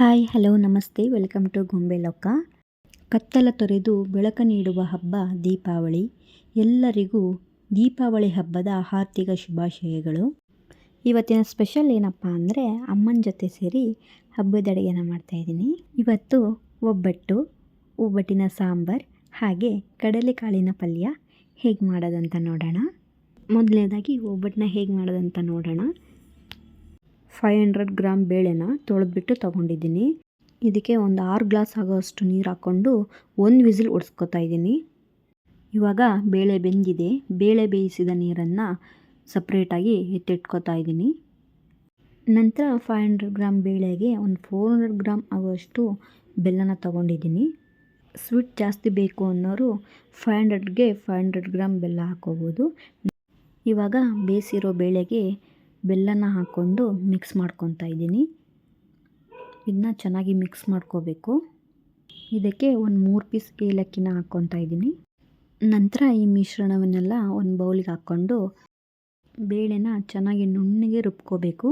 Hi hello ನಮಸ್ತೆ welcome to ಗೊಂಬೆ ಲೋಕ. ಕತ್ತಲ ತೊರೆದು ಬೆಳಕ ನೀಡುವ ಹಬ್ಬ ದೀಪಾವಳಿ. ಎಲ್ಲರಿಗೂ ದೀಪಾವಳಿ ಹಬ್ಬದ ಹಾರ್ದಿಕ ಶುಭಾಶಯಗಳು. ಇವತ್ತಿನ ಸ್ಪೆಷಲ್ ಏನಪ್ಪ ಅಂದರೆ ಅಮ್ಮನ ಜೊತೆ ಸೇರಿ ಹಬ್ಬದ ಅಡುಗೆನ ಮಾಡ್ತಾಯಿದ್ದೀನಿ. ಇವತ್ತು ಒಬ್ಬಟ್ಟಿನ ಸಾಂಬಾರು ಹಾಗೆ ಕಡಲೆಕಾಳಿನ ಪಲ್ಯ ಹೇಗೆ ಮಾಡೋದಂತ ನೋಡೋಣ. ಮೊದಲನೇದಾಗಿ ಒಬ್ಬಟ್ಟನ್ನ ಹೇಗೆ ಮಾಡೋದಂತ ನೋಡೋಣ. 500 ಗ್ರಾಮ್ ಬೇಳೆನ ತೊಳೆದ್ಬಿಟ್ಟು ತೊಗೊಂಡಿದ್ದೀನಿ. ಇದಕ್ಕೆ ಒಂದು 6 ಗ್ಲಾಸ್ ಆಗೋಷ್ಟು ನೀರು ಹಾಕ್ಕೊಂಡು 1 ವಿಸಿಲ್ ಹೊಡ್ಸ್ಕೊತಾ ಇದ್ದೀನಿ. ಇವಾಗ ಬೇಳೆ ಬೆಂದಿದೆ. ಬೇಳೆ ಬೇಯಿಸಿದ ನೀರನ್ನು ಸಪ್ರೇಟಾಗಿ ಎತ್ತಿಟ್ಕೊತಾ ಇದ್ದೀನಿ. ನಂತರ 500 ಗ್ರಾಮ್ ಬೇಳೆಗೆ ಒಂದು 400 ಗ್ರಾಮ್ ಆಗುವಷ್ಟು ಬೆಲ್ಲನ ತೊಗೊಂಡಿದ್ದೀನಿ. ಸ್ವೀಟ್ ಜಾಸ್ತಿ ಬೇಕು ಅನ್ನೋರು 500ಗೆ 500 ಗ್ರಾಮ್ ಬೆಲ್ಲ ಹಾಕ್ಕೋಬೋದು. ಇವಾಗ ಬೇಯಿಸಿರೋ ಬೇಳೆಗೆ ಬೆಲ್ಲನ ಹಾಕ್ಕೊಂಡು ಮಿಕ್ಸ್ ಮಾಡ್ಕೊತಾ ಇದ್ದೀನಿ. ಇದನ್ನ ಚೆನ್ನಾಗಿ ಮಿಕ್ಸ್ ಮಾಡ್ಕೋಬೇಕು. ಇದಕ್ಕೆ ಒಂದು 3 ಪೀಸ್ ಏಲಕ್ಕಿನ ಹಾಕ್ಕೊತಾ ಇದ್ದೀನಿ. ನಂತರ ಈ ಮಿಶ್ರಣವನ್ನೆಲ್ಲ ಒಂದು ಬೌಲಿಗೆ ಹಾಕ್ಕೊಂಡು ಬೇಳೆನ ಚೆನ್ನಾಗಿ ನುಣ್ಣಗೆ ರುಬ್ಕೋಬೇಕು.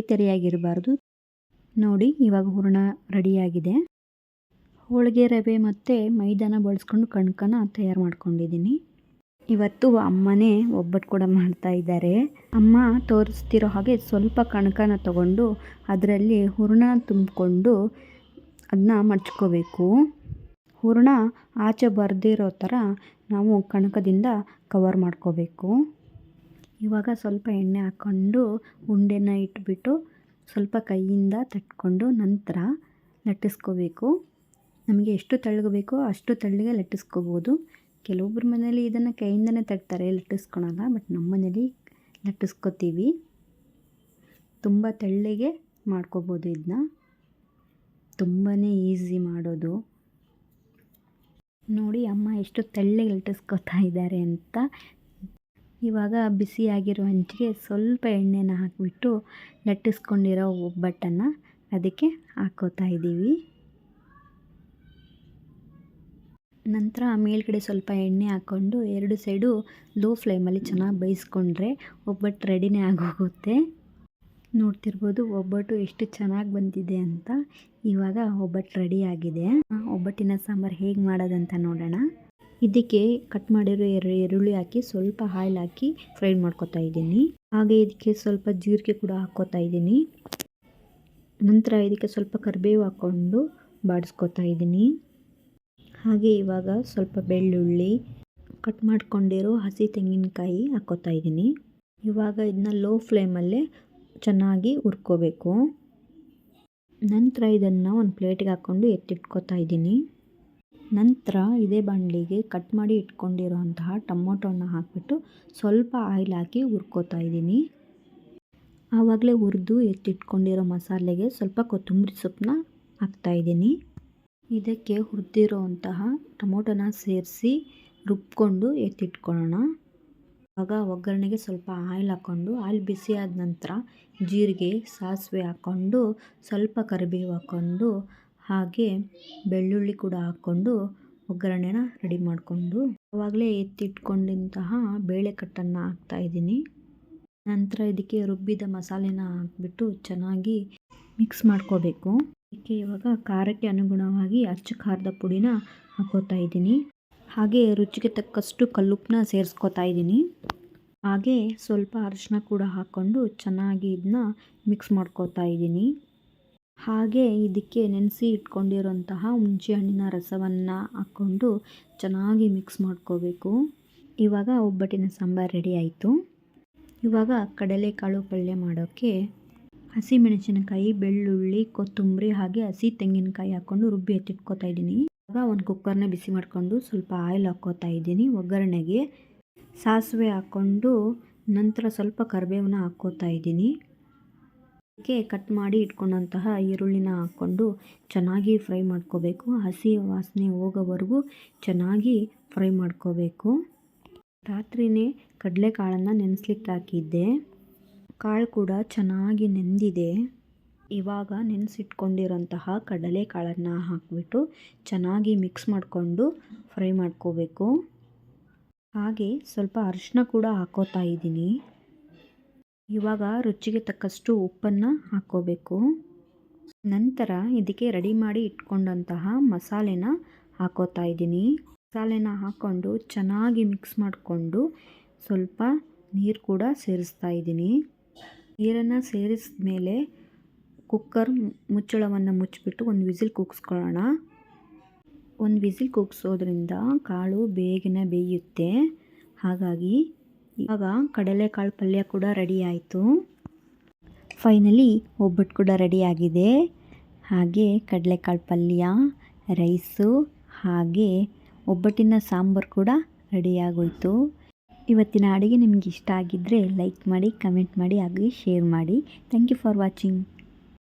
ತೆರೆಯಾಗಿರಬಾರ್ದು. ನೋಡಿ ಇವಾಗ ಹೂರಣ ರೆಡಿಯಾಗಿದೆ. ಹೋಳಿಗೆ ರವೆ ಮತ್ತು ಮೈದಾನ ಬಳಸ್ಕೊಂಡು ಕಣ್ಕನ ತಯಾರು ಮಾಡ್ಕೊಂಡಿದ್ದೀನಿ. ಇವತ್ತು ಅಮ್ಮನೇ ಒಬ್ಬಟ್ಟು ಕೂಡ ಮಾಡ್ತಾ ಇದ್ದಾರೆ. ಅಮ್ಮ ತೋರಿಸ್ತಿರೋ ಹಾಗೆ ಸ್ವಲ್ಪ ಕಣಕನ ತಗೊಂಡು ಅದರಲ್ಲಿ ಹೂರಣ ತುಂಬಿಕೊಂಡು ಅದನ್ನ ಮಡ್ಚ್ಕೋಬೇಕು. ಹೂರಣ ಆಚೆ ಬರದಿರೋ ಥರ ನಾವು ಕಣಕದಿಂದ ಕವರ್ ಮಾಡ್ಕೋಬೇಕು. ಇವಾಗ ಸ್ವಲ್ಪ ಎಣ್ಣೆ ಹಾಕ್ಕೊಂಡು ಉಂಡೆನ ಇಟ್ಬಿಟ್ಟು ಸ್ವಲ್ಪ ಕೈಯಿಂದ ತಟ್ಕೊಂಡು ನಂತರ ಲಟ್ಟಿಸ್ಕೋಬೇಕು. ನಮಗೆ ಎಷ್ಟು ತೆಳ್ಳಗೆ ಬೇಕೋ ಅಷ್ಟು ತೆಳ್ಳಗೆ ಲಟ್ಟಿಸ್ಕೋಬೋದು. ಕೆಲವೊಬ್ಬರ ಮನೇಲಿ ಇದನ್ನು ಕೈಯಿಂದನೇ ತಟ್ತಾರೆ, ಲಟ್ಟಿಸ್ಕೊಳಲ್ಲ. ಬಟ್ ನಮ್ಮ ಮನೇಲಿ ಲಟ್ಟಿಸ್ಕೋತೀವಿ. ತುಂಬ ತೆಳ್ಳಗೆ ಮಾಡ್ಕೋಬೋದು. ಇದನ್ನ ತುಂಬಾ ಈಸಿ ಮಾಡೋದು. ನೋಡಿ ಅಮ್ಮ ಎಷ್ಟು ತೆಳ್ಳಗೆ ಲಟ್ಟಿಸ್ಕೊತಾ ಇದ್ದಾರೆ ಅಂತ. ಇವಾಗ ಬಿಸಿಯಾಗಿರೋ ಹಂಚಿಗೆ ಸ್ವಲ್ಪ ಎಣ್ಣೆನ ಹಾಕಿಬಿಟ್ಟು ಲಟ್ಟಿಸ್ಕೊಂಡಿರೋ ಒಬ್ಬಟ್ಟನ್ನು ಅದಕ್ಕೆ ಹಾಕ್ಕೋತಾ ಇದ್ದೀವಿ. ನಂತರ ಮೇಲ್ಗಡೆ ಸ್ವಲ್ಪ ಎಣ್ಣೆ ಹಾಕ್ಕೊಂಡು 2 ಸೈಡು ಲೋ ಫ್ಲೇಮಲ್ಲಿ ಚೆನ್ನಾಗಿ ಬೇಯಿಸ್ಕೊಂಡ್ರೆ ಒಬ್ಬಟ್ಟು ರೆಡಿನೇ ಆಗೋಗುತ್ತೆ. ನೋಡ್ತಿರ್ಬೋದು ಒಬ್ಬಟ್ಟು ಎಷ್ಟು ಚೆನ್ನಾಗಿ ಬಂದಿದೆ ಅಂತ. ಇವಾಗ ಒಬ್ಬಟ್ಟು ರೆಡಿಯಾಗಿದೆ. ಒಬ್ಬಟ್ಟಿನ ಸಾಂಬಾರು ಹೇಗೆ ಮಾಡೋದಂತ ನೋಡೋಣ. ಇದಕ್ಕೆ ಕಟ್ ಮಾಡಿರೋ ಈರುಳ್ಳಿ ಹಾಕಿ ಸ್ವಲ್ಪ ಆಯಿಲ್ ಹಾಕಿ ಫ್ರೈ ಮಾಡ್ಕೊತಾ ಇದ್ದೀನಿ. ಹಾಗೆ ಇದಕ್ಕೆ ಸ್ವಲ್ಪ ಜೀರಿಗೆ ಕೂಡ ಹಾಕ್ಕೋತಾ ಇದ್ದೀನಿ. ನಂತರ ಇದಕ್ಕೆ ಸ್ವಲ್ಪ ಕರಿಬೇವು ಹಾಕ್ಕೊಂಡು ಬಾಡಿಸ್ಕೊತಾ ಇದ್ದೀನಿ. ಹಾಗೆ ಇವಾಗ ಸ್ವಲ್ಪ ಬೆಳ್ಳುಳ್ಳಿ, ಕಟ್ ಮಾಡ್ಕೊಂಡಿರೋ ಹಸಿ ತೆಂಗಿನಕಾಯಿ ಹಾಕ್ಕೋತಾ ಇದ್ದೀನಿ. ಇವಾಗ ಇದನ್ನ ಲೋ ಫ್ಲೇಮಲ್ಲೇ ಚೆನ್ನಾಗಿ ಹುರ್ಕೋಬೇಕು. ನಂತರ ಇದನ್ನು ಒಂದು ಪ್ಲೇಟಿಗೆ ಹಾಕ್ಕೊಂಡು ಎತ್ತಿಟ್ಕೋತಾ ಇದ್ದೀನಿ. ನಂತರ ಇದೇ ಬಾಣಲಿಗೆ ಕಟ್ ಮಾಡಿ ಇಟ್ಕೊಂಡಿರೋಂತಹ ಟೊಮೊಟೊನ ಹಾಕಿಬಿಟ್ಟು ಸ್ವಲ್ಪ ಆಯಿಲ್ ಹಾಕಿ ಹುರ್ಕೋತಾ ಇದ್ದೀನಿ. ಆವಾಗಲೇ ಹುರಿದು ಎತ್ತಿಟ್ಕೊಂಡಿರೋ ಮಸಾಲೆಗೆ ಸ್ವಲ್ಪ ಕೊತ್ತಂಬರಿ ಸೊಪ್ಪನ್ನ ಹಾಕ್ತಾಯಿದ್ದೀನಿ. ಇದಕ್ಕೆ ಹುರಿದಿರೋಂತಹ ಟೊಮೊಟೊನ ಸೇರಿಸಿ ರುಬ್ಕೊಂಡು ಎತ್ತಿಟ್ಕೊಳ್ಳೋಣ. ಆಗ ಒಗ್ಗರಣೆಗೆ ಸ್ವಲ್ಪ ಆಯಿಲ್ ಹಾಕ್ಕೊಂಡು ಆಯಿಲ್ ಬಿಸಿ ಆದ ನಂತರ ಜೀರಿಗೆ, ಸಾಸಿವೆ ಹಾಕ್ಕೊಂಡು ಸ್ವಲ್ಪ ಕರಿಬೇವು ಹಾಕ್ಕೊಂಡು ಹಾಗೆ ಬೆಳ್ಳುಳ್ಳಿ ಕೂಡ ಹಾಕ್ಕೊಂಡು ಒಗ್ಗರಣೆನ ರೆಡಿ ಮಾಡಿಕೊಂಡು ಆವಾಗಲೇ ಎತ್ತಿಟ್ಕೊಂಡಂತಹ ಬೇಳೆಕಟ್ಟನ್ನು ಹಾಕ್ತಾಯಿದ್ದೀನಿ. ನಂತರ ಇದಕ್ಕೆ ರುಬ್ಬಿದ ಮಸಾಲೆನ ಹಾಕ್ಬಿಟ್ಟು ಚೆನ್ನಾಗಿ ಮಿಕ್ಸ್ ಮಾಡ್ಕೋಬೇಕು. ಇದಕ್ಕೆ ಇವಾಗ ಖಾರಕ್ಕೆ ಅನುಗುಣವಾಗಿ ಅಚ್ಚ ಖಾರದ ಪುಡಿನ ಹಾಕ್ಕೋತಾ ಇದ್ದೀನಿ. ಹಾಗೆ ರುಚಿಗೆ ತಕ್ಕಷ್ಟು ಕಲ್ಲುಪ್ಪನ್ನ ಸೇರಿಸ್ಕೋತಾ ಇದ್ದೀನಿ. ಹಾಗೆ ಸ್ವಲ್ಪ ಅರಿಶಿನ ಕೂಡ ಹಾಕ್ಕೊಂಡು ಚೆನ್ನಾಗಿ ಇದನ್ನ ಮಿಕ್ಸ್ ಮಾಡ್ಕೋತಾ ಇದ್ದೀನಿ. ಹಾಗೆ ಇದಕ್ಕೆ ನೆನೆಸಿ ಇಟ್ಕೊಂಡಿರೋಂತಹ ಹುಣಸೆ ಹಣ್ಣಿನ ರಸವನ್ನು ಹಾಕ್ಕೊಂಡು ಚೆನ್ನಾಗಿ ಮಿಕ್ಸ್ ಮಾಡ್ಕೋಬೇಕು. ಇವಾಗ ಒಬ್ಬಟ್ಟಿನ ಸಾಂಬಾರು ರೆಡಿ ಆಯಿತು. ಇವಾಗ ಕಡಲೆಕಾಳು ಪಲ್ಯ ಮಾಡೋಕ್ಕೆ ಹಸಿಮೆಣಸಿನಕಾಯಿ, ಬೆಳ್ಳುಳ್ಳಿ, ಕೊತ್ತಂಬರಿ ಹಾಗೆ ಹಸಿ ತೆಂಗಿನಕಾಯಿ ಹಾಕ್ಕೊಂಡು ರುಬ್ಬಿ ಎತ್ತಿಟ್ಕೋತಾ ಇದ್ದೀನಿ. ಇವಾಗ ಒಂದು ಕುಕ್ಕರ್ನ ಬಿಸಿ ಮಾಡಿಕೊಂಡು ಸ್ವಲ್ಪ ಆಯಿಲ್ ಹಾಕ್ಕೋತಾ ಇದ್ದೀನಿ. ಒಗ್ಗರಣೆಗೆ ಸಾಸಿವೆ ಹಾಕ್ಕೊಂಡು ನಂತರ ಸ್ವಲ್ಪ ಕರಿಬೇವನ್ನ ಹಾಕ್ಕೋತಾ ಇದ್ದೀನಿ. ಅದಕ್ಕೆ ಕಟ್ ಮಾಡಿ ಇಟ್ಕೊಂಡಂತಹ ಈರುಳ್ಳಿನ ಹಾಕ್ಕೊಂಡು ಚೆನ್ನಾಗಿ ಫ್ರೈ ಮಾಡ್ಕೋಬೇಕು. ಹಸಿ ವಾಸನೆ ಹೋಗೋವರೆಗೂ ಚೆನ್ನಾಗಿ ಫ್ರೈ ಮಾಡ್ಕೋಬೇಕು. ರಾತ್ರಿಯೇ ಕಡಲೆಕಾಳನ್ನು ನೆನೆಸ್ಲಿಕ್ಕೆ ಹಾಕಿದ್ದೆ. ಕಾಳು ಕೂಡ ಚೆನ್ನಾಗಿ ನೆಂದಿದೆ. ಇವಾಗ ನೆನೆಸಿಟ್ಕೊಂಡಿರೋಂತಹ ಕಡಲೆಕಾಳನ್ನು ಹಾಕಿಬಿಟ್ಟು ಚೆನ್ನಾಗಿ ಮಿಕ್ಸ್ ಮಾಡಿಕೊಂಡು ಫ್ರೈ ಮಾಡ್ಕೋಬೇಕು. ಹಾಗೆ ಸ್ವಲ್ಪ ಅರಿಶಿನ ಕೂಡ ಹಾಕ್ಕೋತಾ ಇದ್ದೀನಿ. ಇವಾಗ ರುಚಿಗೆ ತಕ್ಕಷ್ಟು ಉಪ್ಪನ್ನು ಹಾಕ್ಕೋಬೇಕು. ನಂತರ ಇದಕ್ಕೆ ರೆಡಿ ಮಾಡಿ ಇಟ್ಕೊಂಡಂತಹ ಮಸಾಲೆನ ಹಾಕೋತಾ ಇದ್ದೀನಿ. ಮಸಾಲೆನ ಹಾಕ್ಕೊಂಡು ಚೆನ್ನಾಗಿ ಮಿಕ್ಸ್ ಮಾಡಿಕೊಂಡು ಸ್ವಲ್ಪ ನೀರು ಕೂಡ ಸೇರಿಸ್ತಾ ಇದ್ದೀನಿ. ನೀರನ್ನು ಸೇರಿಸಿದ ಮೇಲೆ ಕುಕ್ಕರ್ ಮುಚ್ಚಳವನ್ನು ಮುಚ್ಚಿಬಿಟ್ಟು ಒಂದು ವಿಸಿಲ್ ಕೂಗಿಸ್ಕೊಳ್ಳೋಣ. ಒಂದು ವಿಸಿಲ್ ಕೂಗಿಸೋದ್ರಿಂದ ಕಾಳು ಬೇಗನೆ ಬೇಯುತ್ತೆ. ಹಾಗಾಗಿ ಇವಾಗ ಕಡಲೆಕಾಳು ಪಲ್ಯ ಕೂಡ ರೆಡಿ ಆಯಿತು. ಫೈನಲಿ ಒಬ್ಬಟ್ಟು ಕೂಡ ರೆಡಿಯಾಗಿದೆ. ಹಾಗೆ ಕಡಲೆಕಾಳು ಪಲ್ಯ, ರೈಸು ಹಾಗೆ ಒಬ್ಬಟ್ಟಿನ ಸಾಂಬಾರು ಕೂಡ ರೆಡಿಯಾಗೋಯಿತು. ಇವತ್ತಿನ ಅಡುಗೆ ನಿಮಗೆ ಇಷ್ಟ ಆಗಿದ್ದರೆ ಲೈಕ್ ಮಾಡಿ, ಕಮೆಂಟ್ ಮಾಡಿ ಹಾಗೆ ಶೇರ್ ಮಾಡಿ. Thank you for watching.